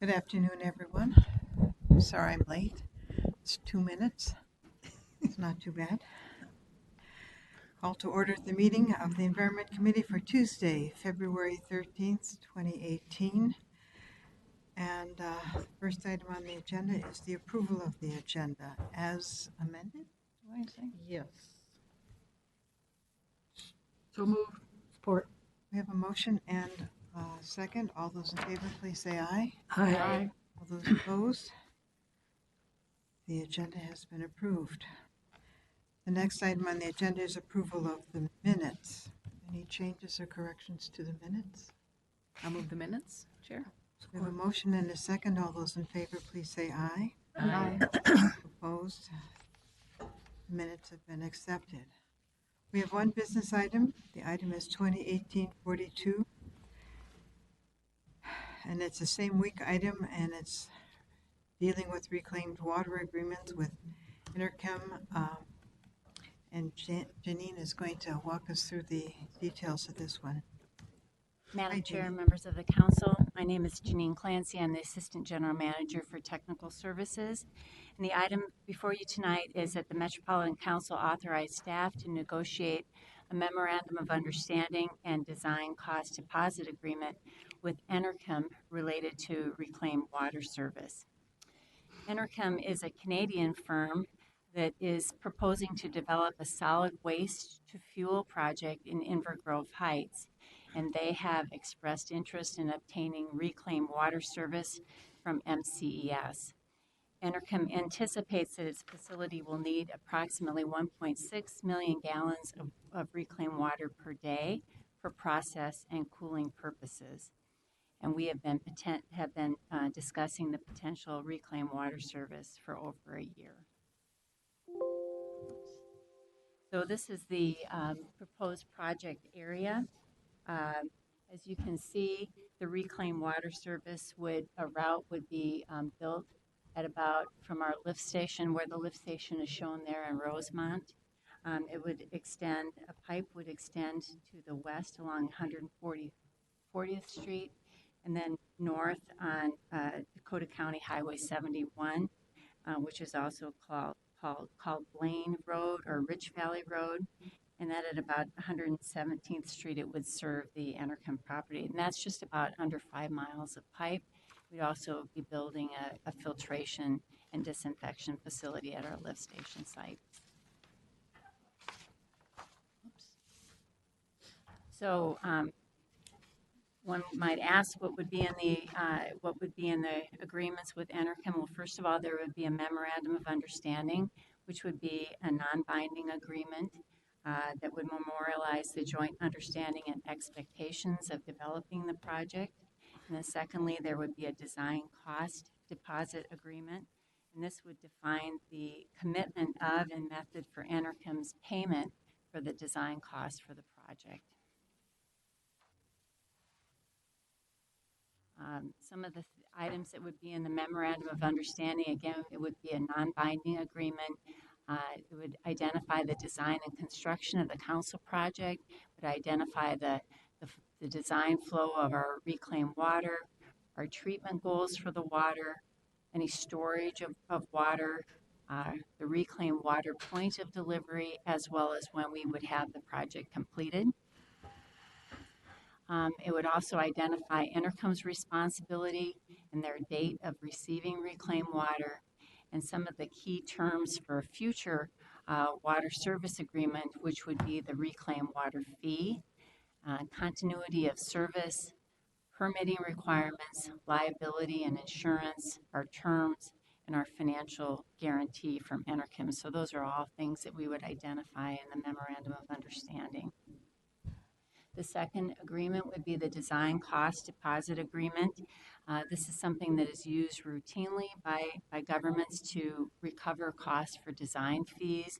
Good afternoon, everyone. Sorry I'm late. It's 2 minutes. It's not too bad. Call to order the meeting of the Environment Committee for Tuesday, February 13th, 2018. And the first item on the agenda is the approval of the agenda as amended. Do I say? Yes. So moved. Support. We have a motion and a second. All those in favor, please say aye. Aye. All those opposed? The agenda has been approved. The next item on the agenda is approval of the minutes. Any changes or corrections to the minutes? I'll move the minutes, Chair. We have a motion and a second. All those in favor, please say aye. Aye. Opposed? The minutes have been accepted. We have one business item. The item is 2018-42. And it's a same week item, and it's dealing with reclaimed water agreements with Interchem. And Janine is going to walk us through the details of this one. Madam Hi, Chair, Janine. members of the council, my name is Janine Clancy. I'm the Assistant General Manager for Technical Services. And the item before you tonight is that the Metropolitan Council authorized staff to negotiate a memorandum of understanding and design cost deposit agreement with Enerchem related to reclaimed water service. Enerchem is a Canadian firm that is proposing to develop a solid waste to fuel project in Invergrove Heights, and they have expressed interest in obtaining reclaimed water service from MCES. Enerchem anticipates that its facility will need approximately 1.6 million gallons of reclaimed water per day for process and cooling purposes. And we have been discussing the potential reclaimed water service for over a year. So this is the proposed project area. As you can see, the reclaimed water service a route would be built at about from our lift station, where the lift station is shown there in Rosemont. It would extend, a pipe would extend to the west along 140th Street, and then north on Dakota County Highway 71, which is also called Blaine Road or Rich Valley Road. And then at about 117th Street, it would serve the Enerchem property. And that's just about under 5 miles of pipe. We'd also be building a filtration and disinfection facility at our lift station site. Oops. So one might ask what would be in the agreements with Enerchem. Well, first of all, there would be a memorandum of understanding, which would be a non-binding agreement that would memorialize the joint understanding and expectations of developing the project. And then secondly, there would be a design cost deposit agreement, and this would define the commitment of and method for Enerchem's payment for the design cost for the project. Some of the items that would be in the memorandum of understanding, again, it would be a non-binding agreement. It would identify the design and construction of the council project, would identify the design flow of our reclaimed water, our treatment goals for the water, any storage of water, the reclaimed water point of delivery, as well as when we would have the project completed. It would also identify Enerchem's responsibility and their date of receiving reclaimed water, and some of the key terms for a future water service agreement, which would be the reclaimed water fee, continuity of service, permitting requirements, liability and insurance, our terms, and our financial guarantee from Enerchem. So those are all things that we would identify in the memorandum of understanding. The second agreement would be the design cost deposit agreement. This is something that is used routinely by governments to recover costs for design fees.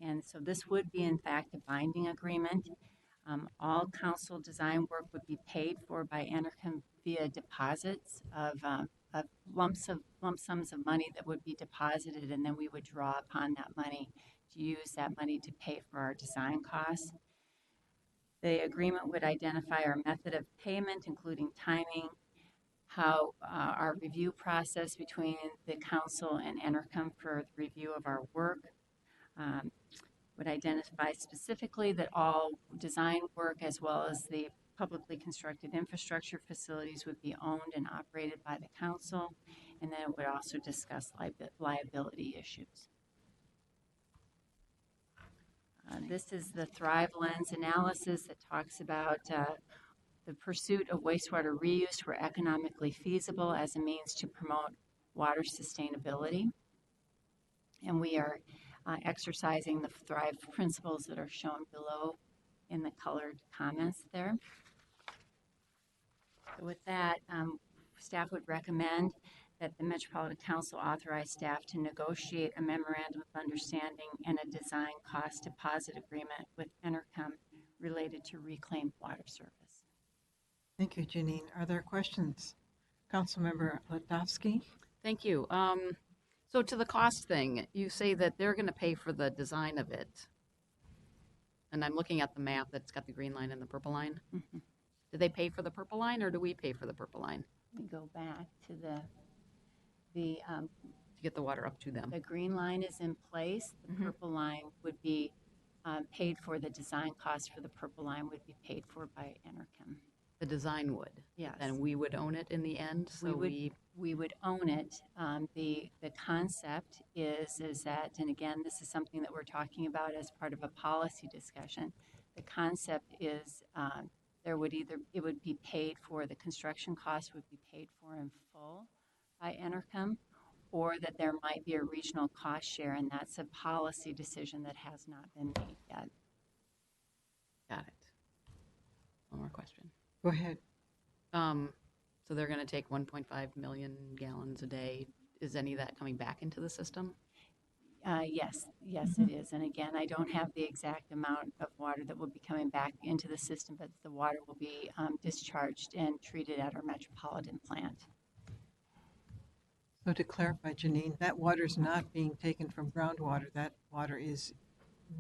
And so this would be, in fact, a binding agreement. All council design work would be paid for by Enerchem via deposits of lump sums of money that would be deposited, and then we would draw upon that money to use that money to pay for our design costs. The agreement would identify our method of payment, including timing, how our review process between the council and Enercom for the review of our work would identify specifically that all design work as well as the publicly constructed infrastructure facilities would be owned and operated by the council, and then it would also discuss liability issues. This is the Thrive Lens analysis that talks about the pursuit of wastewater reuse where economically feasible as a means to promote water sustainability. And we are exercising the Thrive principles that are shown below in the colored comments there. So with that, staff would recommend that the Metropolitan Council authorize staff to negotiate a memorandum of understanding and a design cost deposit agreement with Enercom related to reclaimed water service. Thank you, Janine. Are there questions? Councilmember Latowski? Thank you. So to the cost thing, you say that they're going to pay for the design of it. And I'm looking at the map that's got the green line and the purple line. Mm-hmm. Do they pay for the purple line or do we pay for the purple line We go back to the to get the water up to them? the green line is in place. The Mhm. purple line would be paid for. The design cost for the purple line would be paid for by Enercom. The design would. Yes. And we would own it in the end. So we would own it. The concept is that, and again, this is something that we're talking about as part of a policy discussion. The concept is it would be paid for, the construction cost would be paid for in full by Enercom, or that there might be a regional cost share, and that's a policy decision that has not been made yet. got it. One more question. Go ahead. So they're going to take 1.5 million gallons a day. Is any of that coming back into the system? Yes, it is. And again, I don't have the exact amount of water that will be coming back into the system, but the water will be discharged and treated at our Metropolitan plant. So to clarify, Janine, that water is not being taken from groundwater. That water is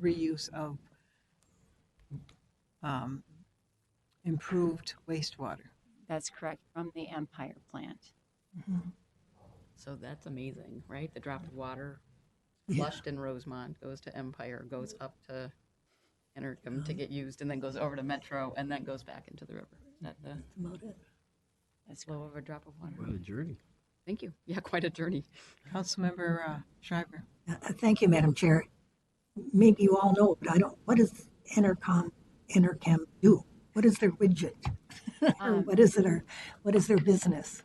reuse of improved wastewater. That's correct, from the Empire plant. So that's amazing, right? The drop of water Yeah. flushed in Rosemont goes to Empire, goes up to Enercom to get used, and then goes over to Metro, and then goes back into the river. Is that the That's about it. That's flow of a drop of water? What a journey. Thank you. Yeah, quite a journey. Councilmember Shriver. Thank you, Madam Chair. Maybe you all know, but I don't, what does Enercom do? What is their widget? Or what is it, or what is their business?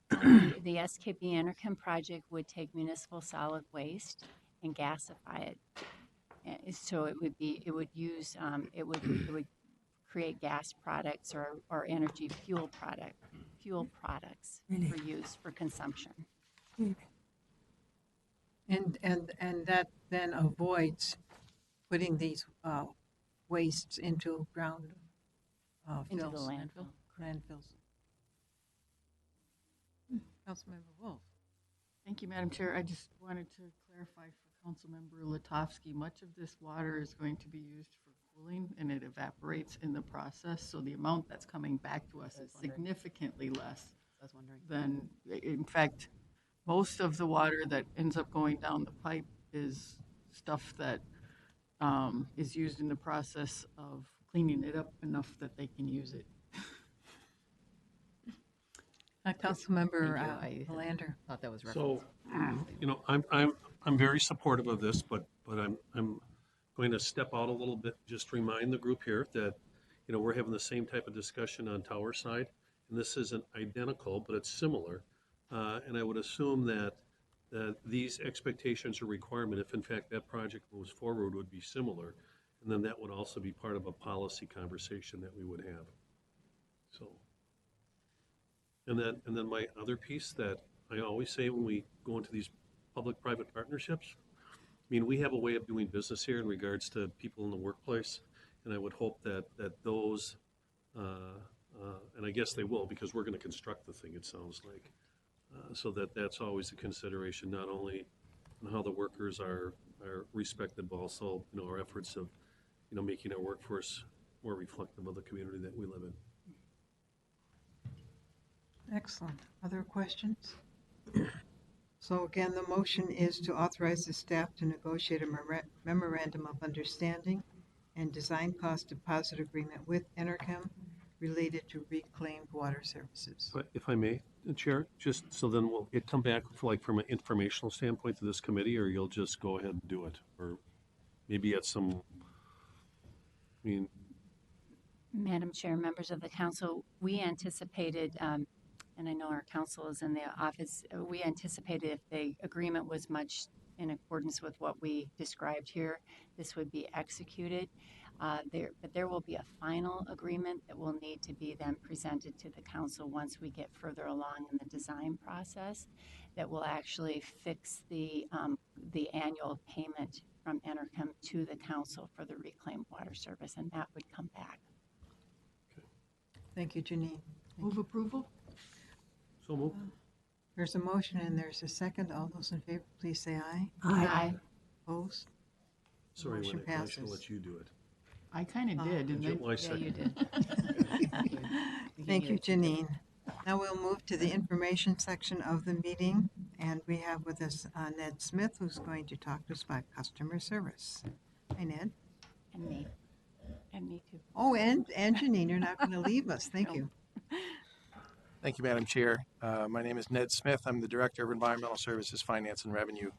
the SKB Enercom project would take municipal solid waste and gasify it. So it would create gas products or energy fuel products Really? for use for consumption. And that then avoids putting these wastes into ground Into the fills, landfill. landfills. Councilmember Wolf. Thank you, Madam Chair. I just wanted to clarify for Councilmember Latowski, much of this water is going to be used for cooling and it evaporates in the process. So the amount that's coming back to us is significantly less I was wondering. than, in fact, most of the water that ends up going down the pipe is stuff that is used in the process of cleaning it up enough that they can use it. Councilmember Thank you. I Melander. thought that was reference. So, I'm very supportive of this, but I'm going to step out a little bit, just to remind the group here that, we're having the same type of discussion on tower side, and this isn't identical, but it's similar. And I would assume that these expectations or requirement, if in fact that project moves forward, would be similar. And then that would also be part of a policy conversation that we would have. So, and then my other piece that I always say when we go into these public-private partnerships, we have a way of doing business here in regards to people in the workplace, and I would hope that those, and I guess they will, because we're going to construct the thing, it sounds like, so that's always a consideration, not only on how the workers are respected, but also, our efforts of, making our workforce more reflective of the community that we live in. Excellent. Other questions? So again, the motion is to authorize the staff to negotiate a memorandum of understanding and design cost deposit agreement with Enerchem related to reclaimed water services. But if I may, Chair, just so then will it come back for like from an informational standpoint to this committee, or you'll just go ahead and do it? Or maybe at some, I mean, Madam Chair, members of the council, we anticipated, and I know our council is in the office, we anticipated if the agreement was much in accordance with what we described here, this would be executed. But there will be a final agreement that will need to be then presented to the council once we get further along in the design process that will actually fix the annual payment from Enerchem to the council for the reclaimed water service, and that would come back. Thank you, Janine. Move approval? so move. There's a motion and there's a second. All those in favor, please say aye. Aye. Opposed? Sorry, motion Wendy, I should passes. let you do it. I kind of did, and then, Well, I second. did. Thank you, Janine. Now we'll move to the information section of the meeting, and we have with us Ned Smith, who's going to talk to us about customer service. Hi, Ned. And me. And me too. Oh, and Janine, you're not going to leave us. Thank you. Thank you, Madam Chair. My name is Ned Smith. I'm the Director of Environmental Services, Finance, and Revenue.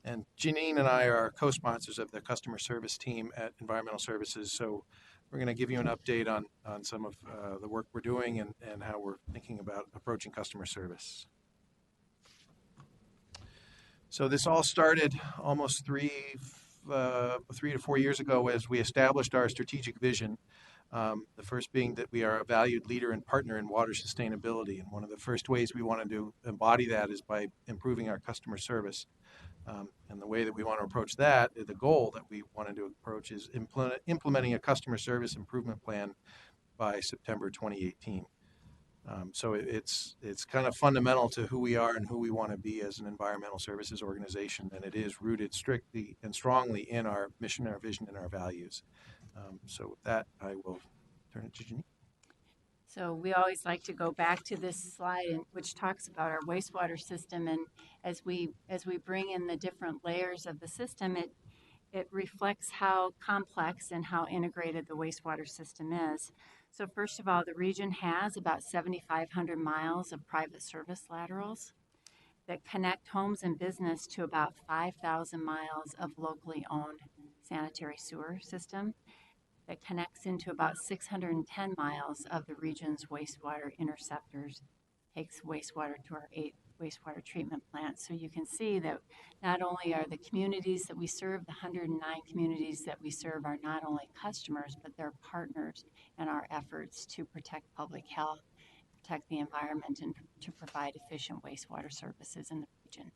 And Janine and I are co-sponsors of the customer service team at Environmental Services. So we're going to give you an update on some of the work we're doing and how we're thinking about approaching customer service. So this all started almost 3 to 4 years ago as we established our strategic vision. The first being that we are a valued leader and partner in water sustainability. And one of the first ways we wanted to embody that is by improving our customer service. And the way that we want to approach that, the goal that we wanted to approach is implementing a customer service improvement plan by September 2018. So it's kind of fundamental to who we are and who we want to be as an environmental services organization, and it is rooted strictly and strongly in our mission, our vision, and our values. So with that, I will turn it to Janine. So we always like to go back to this slide, which talks about our wastewater system, and as we bring in the different layers of the system, it reflects how complex and how integrated the wastewater system is. So first of all, the region has about 7,500 miles of private service laterals that connect homes and business to about 5,000 miles of locally owned sanitary sewer system that connects into about 610 miles of the region's wastewater interceptors, takes wastewater to our 8 wastewater treatment plants. So you can see that not only are the communities that we serve, the 109 communities that we serve are not only customers, but they're partners in our efforts to protect public health, protect the environment, and to provide efficient wastewater services in the region.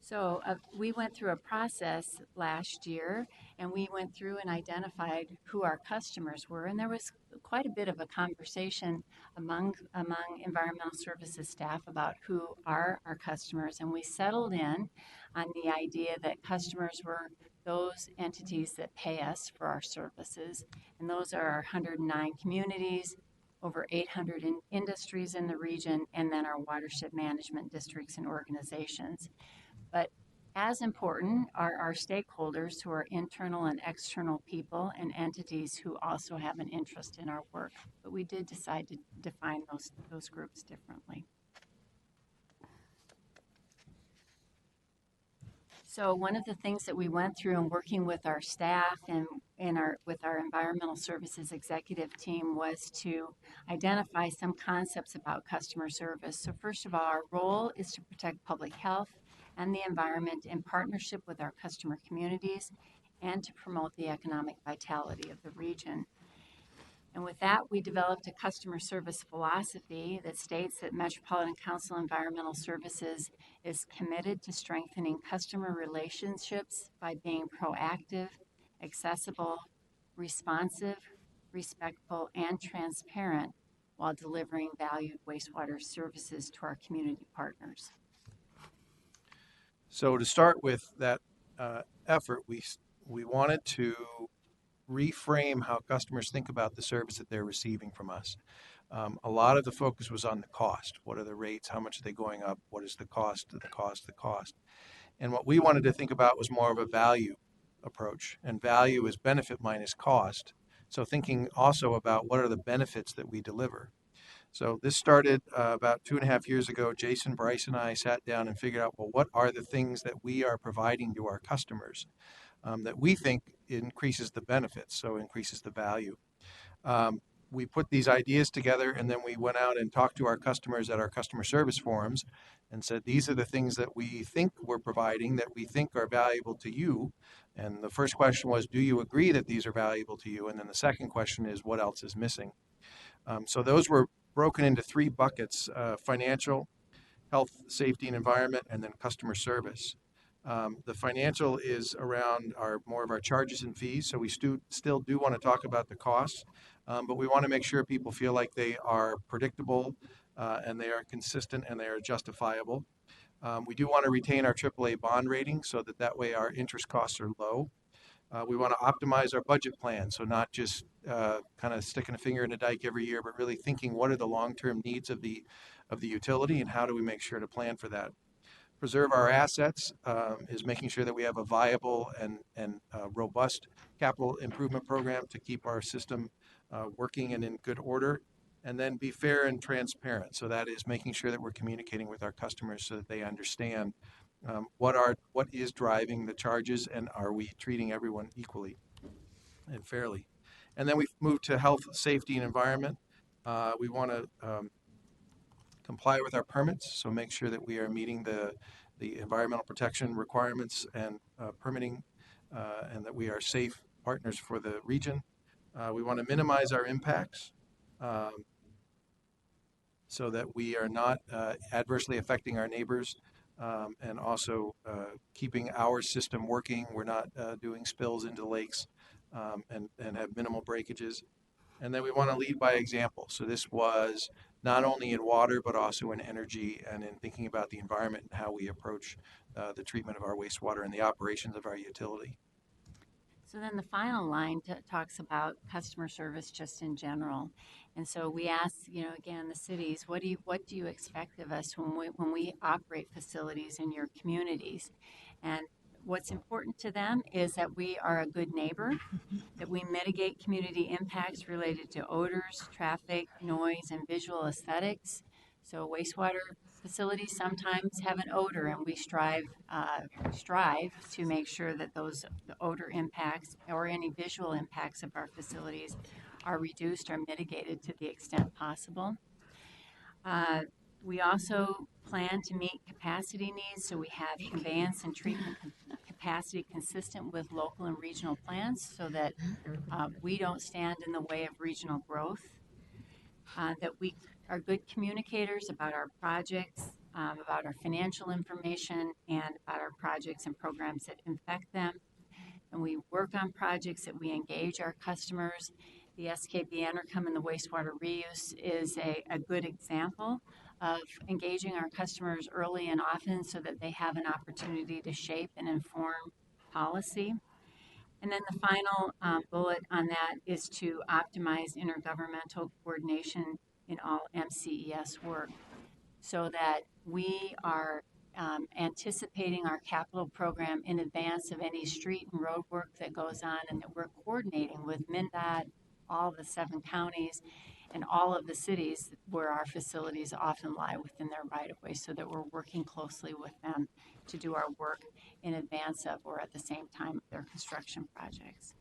So we went through a process last year, and we went through and identified who our customers were, and there was quite a bit of a conversation among environmental services staff about who are our customers, and we settled in on the idea that customers were those entities that pay us for our services, and those are our 109 communities, over 800 industries in the region, and then our watershed management districts and organizations. But as important are our stakeholders, who are internal and external people and entities who also have an interest in our work. But we did decide to define those groups differently. So one of the things that we went through in working with our staff and with our environmental services executive team was to identify some concepts about customer service. So first of all, our role is to protect public health and the environment in partnership with our customer communities and to promote the economic vitality of the region. And with that, we developed a customer service philosophy that states that Metropolitan Council Environmental Services is committed to strengthening customer relationships by being proactive, accessible, responsive, respectful, and transparent while delivering valued wastewater services to our community partners. So to start with that effort, we wanted to reframe how customers think about the service that they're receiving from us. A lot of the focus was on the cost. What are the rates? How much are they going up? What is the cost, the cost, the cost? And what we wanted to think about was more of a value approach. And value is benefit minus cost. So thinking also about what are the benefits that we deliver. So this started about 2.5 years ago. Jason, Bryce, and I sat down and figured out, well, what are the things that we are providing to our customers that we think increases the benefits, so increases the value. We put these ideas together, and then we went out and talked to our customers at our customer service forums and said, these are the things that we think we're providing that we think are valuable to you. And the first question was, do you agree that these are valuable to you? And then the second question is, what else is missing? So those were broken into 3 buckets: financial, health, safety, and environment, and then customer service. The financial is around more of our charges and fees. So we still do want to talk about the costs, but we want to make sure people feel like they are predictable and they are consistent and they are justifiable. We do want to retain our AAA bond rating so that way our interest costs are low. We want to optimize our budget plan, so not just kind of sticking a finger in a dike every year, but really thinking what are the long-term needs of the utility and how do we make sure to plan for that. Preserve our assets is making sure that we have a viable and robust capital improvement program to keep our system working and in good order. And then be fair and transparent. So that is making sure that we're communicating with our customers so that they understand what is driving the charges and are we treating everyone equally and fairly. And then we've moved to health, safety, and environment. We want to comply with our permits, so make sure that we are meeting the environmental protection requirements and permitting, and that we are safe partners for the region. We want to minimize our impacts so that we are not adversely affecting our neighbors, and also keeping our system working. We're not doing spills into lakes and have minimal breakages. And then we want to lead by example. So this was not only in water, but also in energy and in thinking about the environment and how we approach the treatment of our wastewater and the operations of our utility. So then the final line talks about customer service just in general. And so we ask, again, the cities, what do you expect of us when we operate facilities in your communities? And what's important to them is that we are a good neighbor, that we mitigate community impacts related to odors, traffic, noise, and visual aesthetics. So wastewater facilities sometimes have an odor, and we strive to make sure that the odor impacts or any visual impacts of our facilities are reduced or mitigated to the extent possible. We also plan to meet capacity needs, so we have conveyance and treatment capacity consistent with local and regional plans so that we don't stand in the way of regional growth. That we are good communicators about our projects, about our financial information, and about our projects and programs that affect them. And we work on projects that we engage our customers. The SKB Intercom and the wastewater reuse is a good example of engaging our customers early and often so that they have an opportunity to shape and inform policy. And then the final bullet on that is to optimize intergovernmental coordination in all MCES work so that we are anticipating our capital program in advance of any street and road work that goes on, and that we're coordinating with MnDOT, all the 7 counties, and all of the cities where our facilities often lie within their right-of-way, so that we're working closely with them to do our work in advance of or at the same time of their construction projects.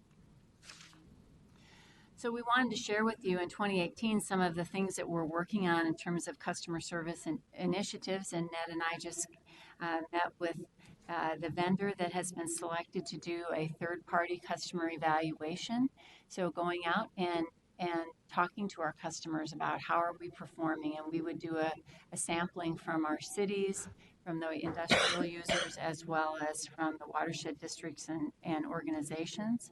So we wanted to share with you in 2018 some of the things that we're working on in terms of customer service and initiatives, and Ned and I just met with the vendor that has been selected to do a third-party customer evaluation. So going out and talking to our customers about how are we performing, and we would do a sampling from our cities, from the industrial users, as well as from the watershed districts and organizations.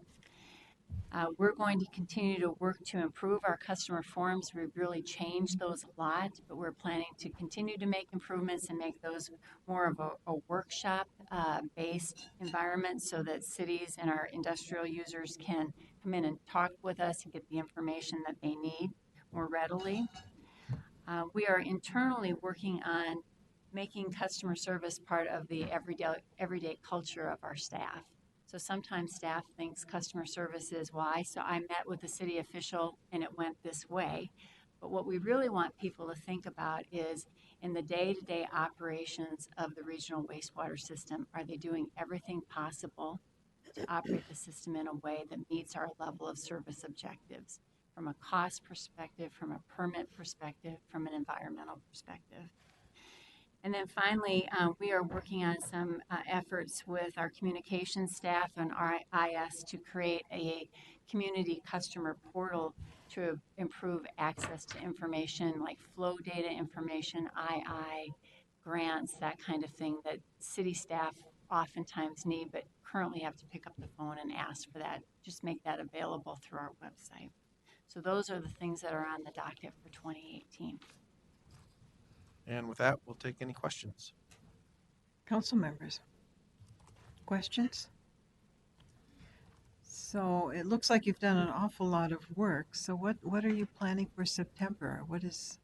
We're going to continue to work to improve our customer forums. We've really changed those a lot, but we're planning to continue to make improvements and make those more of a workshop based environment so that cities and our industrial users can come in and talk with us and get the information that they need more readily. We are internally working on making customer service part of the everyday culture of our staff. So sometimes staff thinks customer service is why. So I met with a city official and it went this way. But what we really want people to think about is in the day-to-day operations of the regional wastewater system, are they doing everything possible to operate the system in a way that meets our level of service objectives from a cost perspective, from a permit perspective, from an environmental perspective. And then finally, we are working on some efforts with our communications staff and RIS to create a community customer portal to improve access to information like flow data information, grants, that kind of thing that city staff oftentimes need, but currently have to pick up the phone and ask for that. Just make that available through our website. So those are the things that are on the docket for 2018. And with that, we'll take any questions. Council members, questions? So it looks like you've done an awful lot of work. So what are you planning for September? What is,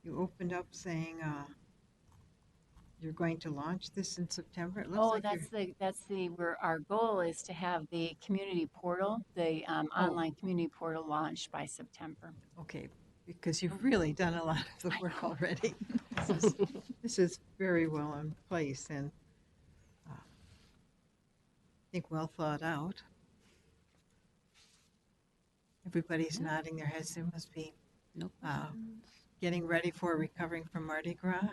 you opened up saying you're going to launch this in September? It looks like where our goal is to have the community portal, the online community portal launched by September. Okay, because you've really done a lot of the work already. This is very well in place and I think well thought out. Everybody's nodding their heads. They must be getting ready for recovering from Mardi Gras.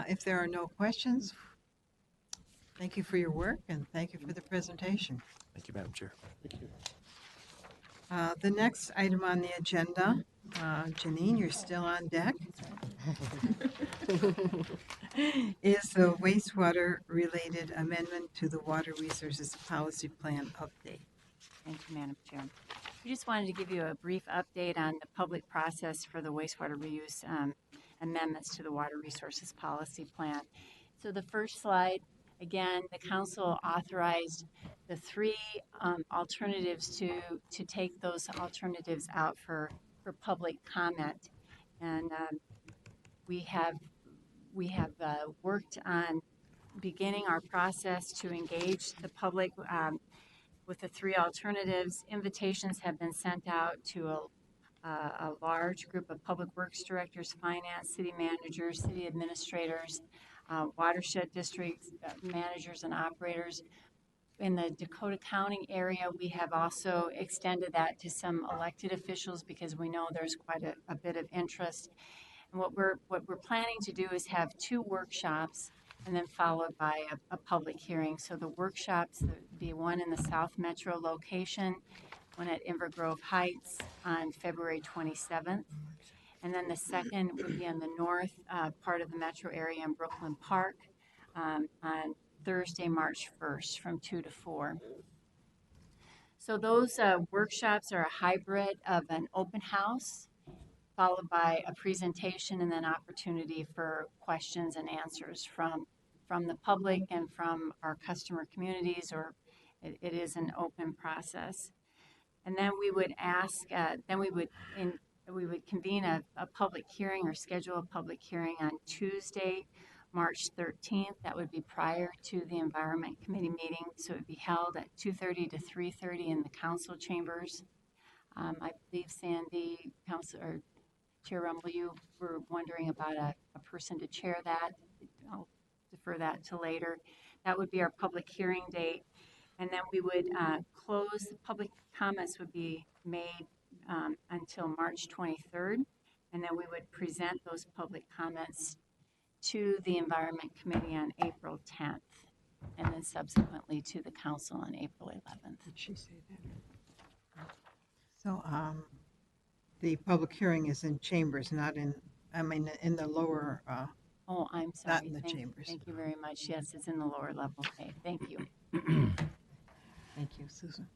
If there are no questions, thank you for your work and thank you for the presentation. Thank you, Madam Chair. Thank you. The next item on the agenda, Janine, you're still on deck, is the wastewater-related amendment to the Water Resources Policy Plan update. Thank you, Madam Chair. We just wanted to give you a brief update on the public process for the wastewater reuse amendments to the Water Resources Policy Plan. So the first slide, again, the council authorized the three alternatives to take those alternatives out for public comment. And we have worked on beginning our process to engage the public with the three alternatives. Invitations have been sent out to a large group of public works directors, finance, city managers, city administrators, watershed district managers and operators. In the Dakota County area, we have also extended that to some elected officials because we know there's quite a bit of interest. And what we're planning to do is have 2 workshops and then followed by a public hearing. So the workshops, there would be one in the South Metro location, one at Inver Grove Heights on February 27th. And then the second would be in the north part of the metro area in Brooklyn Park on Thursday, March 1st from 2 to 4. So those workshops are a hybrid of an open house followed by a presentation and then opportunity for questions and answers from the public and from our customer communities, or it is an open process. And then we would ask, we would convene a public hearing or schedule a public hearing on Tuesday, March 13th. That would be prior to the Environment Committee meeting. So it would be held at 2:30 to 3:30 in the council chambers. I believe Sandy, Chair Rumble, you were wondering about a person to chair that. I'll defer that to later. That would be our public hearing date. And then we would close, the public comments would be made until March 23rd. And then we would present those public comments to the Environment Committee on April 10th. And then subsequently to the council on April 11th. Did she say that? So the public hearing is in chambers, not in, in the lower, Oh, I'm sorry. not in the chambers. Thank you very much. Yes, it's in the lower level. Okay, thank you. Thank you, Susan.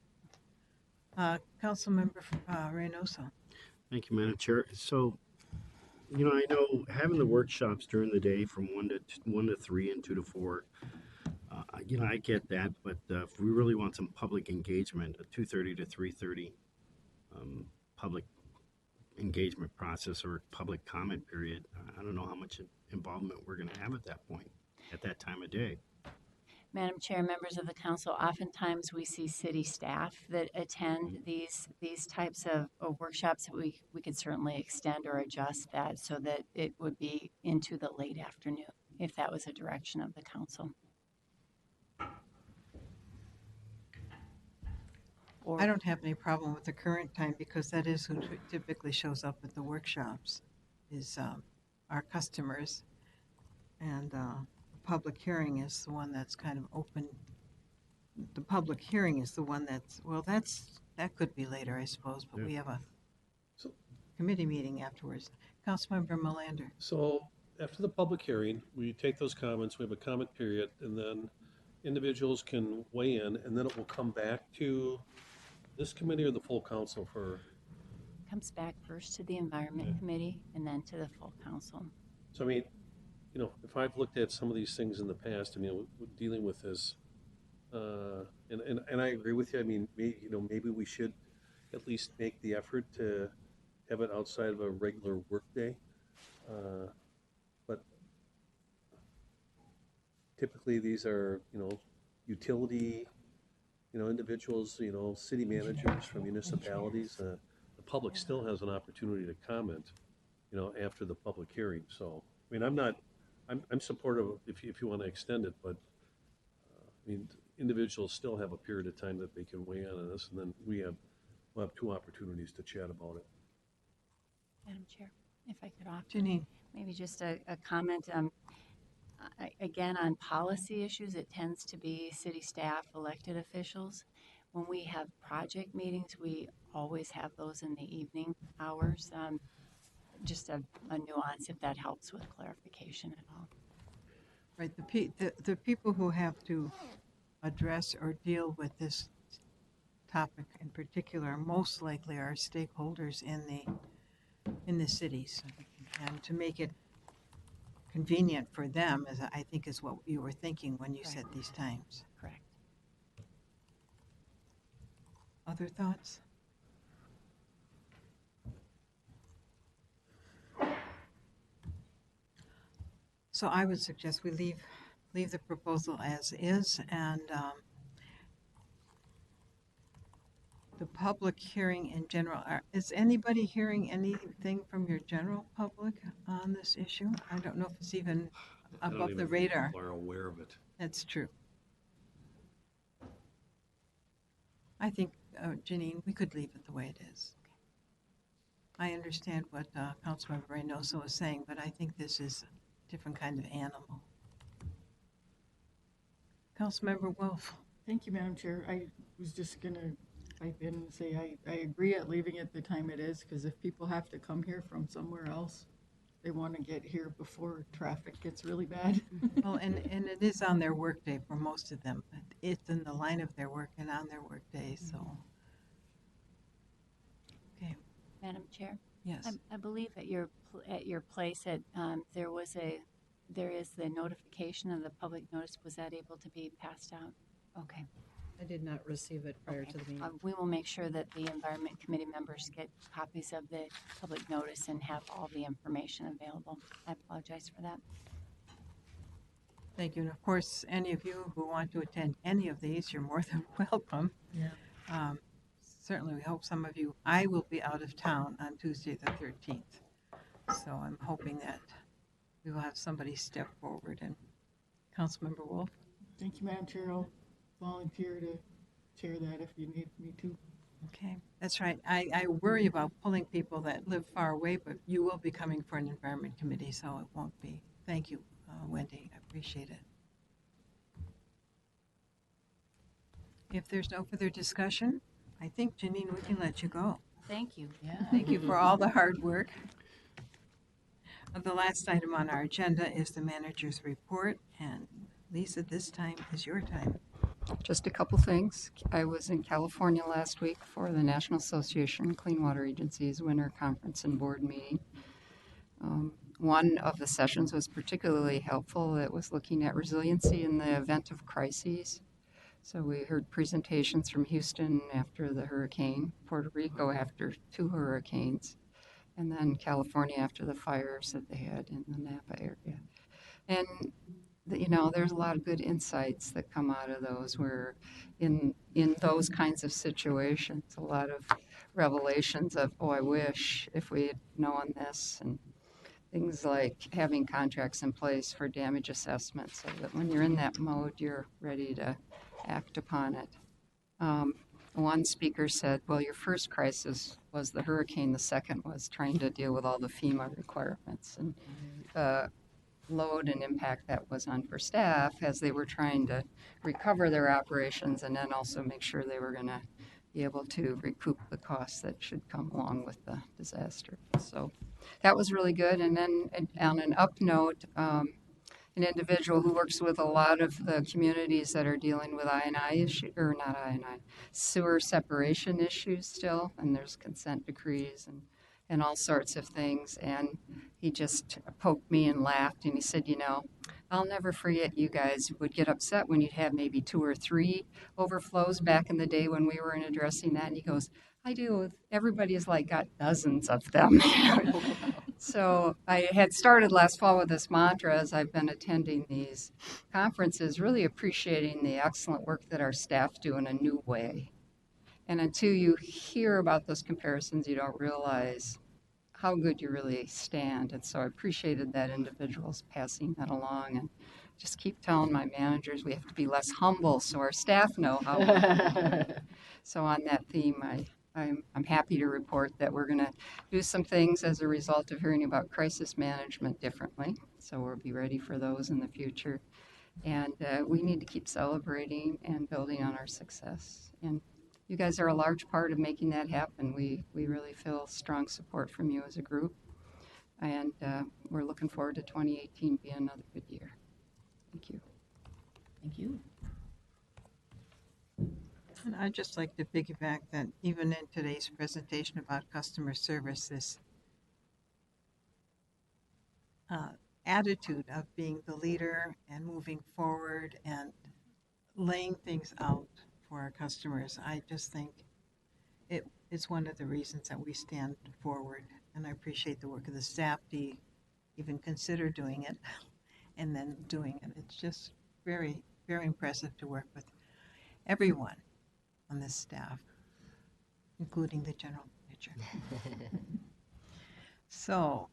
Councilmember Reynoso. Thank you, Madam Chair. So, I know having the workshops during the day from 1 to 3 and 2 to 4, I get that, but if we really want some public engagement, a 2:30 to 3:30 public engagement process or public comment period, I don't know how much involvement we're going to have at that point, at that time of day. Madam Chair, members of the council, oftentimes we see city staff that attend these types of workshops. We could certainly extend or adjust that so that it would be into the late afternoon, if that was a direction of the council. Or, I don't have any problem with the current time because that is who typically shows up at the workshops, is our customers. And the public hearing is the one that's kind of open. The public hearing is the one that's, well, that could be later, I suppose, but Yeah. we have a So- committee meeting afterwards. Councilmember Melander. So after the public hearing, we take those comments, we have a comment period, and then individuals can weigh in, and then it will come back to this committee or the full council for, comes back first to the Environment Committee and then to the full council. so I mean, if I've looked at some of these things in the past, dealing with this, and I agree with you, I mean, maybe we should at least make the effort to have it outside of a regular workday. But typically these are, utility, individuals, city managers from municipalities. The public still has an opportunity to comment, after the public hearing. So, I mean, I'm supportive of if you want to extend it, but individuals still have a period of time that they can weigh in on this, and then we'll have two opportunities to chat about it. Madam Chair, if I could offer. Janine. Maybe just a comment. Again, on policy issues, it tends to be city staff, elected officials. When we have project meetings, we always have those in the evening hours. Just a nuance, if that helps with clarification at all. Right, the people who have to address or deal with this topic in particular most likely are stakeholders in the cities. And to make it convenient for them, I think is what you were thinking when you Right. said these times. Correct. Other thoughts? So I would suggest we leave the proposal as is, and the public hearing in general. Is anybody hearing anything from your general public on this issue? I don't know if it's even I don't above even the think radar. people are aware of it. That's true. I think, Janine, we could leave it the way it is. I understand what Councilmember Reynoso is saying, but I think this is a different kind of animal. Councilmember Wolf. Thank you, Madam Chair. I was just gonna pipe in and say I agree at leaving it the time it is, because if people have to come here from somewhere else, they want to get here before traffic gets really bad. Well, and it is on their workday for most of them. But it's in the line of their work and on their workday, so. Okay, Madam Chair, yes. I believe at your place there is the notification of the public notice. Was that able to be passed out? Okay. I did not receive it prior Okay. to the meeting. We will make sure that the Environment Committee members get copies of the public notice and have all the information available. I apologize for that. Thank you. And of course, any of you who want to attend any of these, you're more than welcome. Yeah. Certainly, we hope some of you, I will be out of town on Tuesday the 13th. So I'm hoping that we will have somebody step forward. And Councilmember Wolf? Thank you, Madam Chair. I'll volunteer to chair that if you need me to. Okay, that's right. I worry about pulling people that live far away, but you will be coming for an environment committee, so it won't be. Thank you, Wendy. I appreciate it. If there's no further discussion, I think, Janine, we can let you go. Thank you. Yeah. Thank you for all the hard work. The last item on our agenda is the manager's report, and Lisa, this time is your time. Just a couple things. I was in California last week for the National Association of Clean Water Agencies Winter Conference and Board meeting. One of the sessions was particularly helpful. It was looking at resiliency in the event of crises. So we heard presentations from Houston after the hurricane, Puerto Rico after 2 hurricanes, and then California after the fires that they had in the Napa area. And there's a lot of good insights that come out of those where in those kinds of situations, a lot of revelations of, oh, I wish if we had known this, and things like having contracts in place for damage assessment so that when you're in that mode, you're ready to act upon it. One speaker said, well, your first crisis was the hurricane. The second was trying to deal with all the FEMA requirements and load and impact that was on for staff as they were trying to recover their operations and then also make sure they were going to be able to recoup the costs that should come along with the disaster. So that was really good. And then on an up note, an individual who works with a lot of the communities that are dealing with I&I issue, or not I&I, sewer separation issues still, and there's consent decrees and all sorts of things. And he just poked me and laughed, and he said, I'll never forget you guys would get upset when you'd have maybe 2 or 3 overflows back in the day when we were addressing that. And he goes, I do. Everybody's like got dozens of them. So I had started last fall with this mantra as I've been attending these conferences, really appreciating the excellent work that our staff do in a new way. And until you hear about those comparisons, you don't realize how good you really stand. And so I appreciated that individuals passing that along, and just keep telling my managers we have to be less humble so our staff know how. So on that theme, I'm happy to report that we're going to do some things as a result of hearing about crisis management differently. So we'll be ready for those in the future. And we need to keep celebrating and building on our success. And you guys are a large part of making that happen. We really feel strong support from you as a group. And we're looking forward to 2018 being another good year. Thank you. Thank you. And I'd just like to piggyback that even in today's presentation about customer service, this attitude of being the leader and moving forward and laying things out for our customers, I just think it is one of the reasons that we stand forward. And I appreciate the work of the staff to even consider doing it and then doing it. It's just very, very impressive to work with everyone on this staff, including the general manager. So,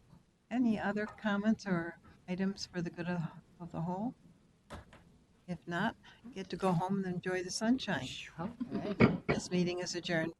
any other comments or items for the good of the whole? If not, get to go home and enjoy the sunshine. Okay. This meeting is adjourned.